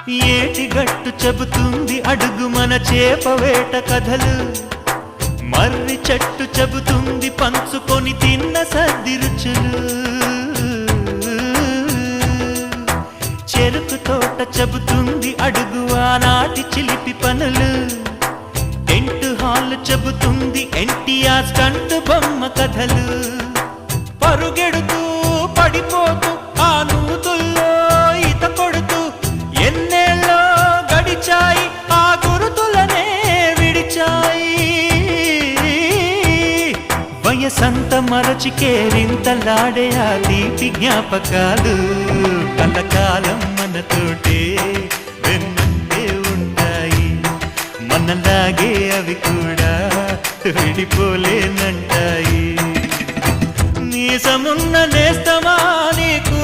ఏటిగట్టు చెబుతుంది అడుగు మన చేపవేట కథలు, మర్రి చెట్టు చెబుతుంది పంచుకొని తిన్న సద్ది రుచులు, చెరుకు తోట చెబుతుంది అడుగు ఆనాటి చిలిపి పనులు, టెంట్ హాల్ చెబుతుంది ఎన్టీఆర్ స్టంట్ బొమ్మ కథలు, పరుగెడుతూ పడిపోతూ ఆ నూతుల్లో ఈత కొడుతూ ఎన్నేళ్ళో గడిచాయి ఆ గురుతులనే విడిచాయి. వయసంత మరచి కేరింతలాడే ఆ తీపి జ్ఞాపకాలు కలకాలం మనతోటే వెన్నంటే ఉంటాయి, మనలాగే అవి కూడా విడిపోలేనంటాయి. నీసమున్న నేస్తమా నీకు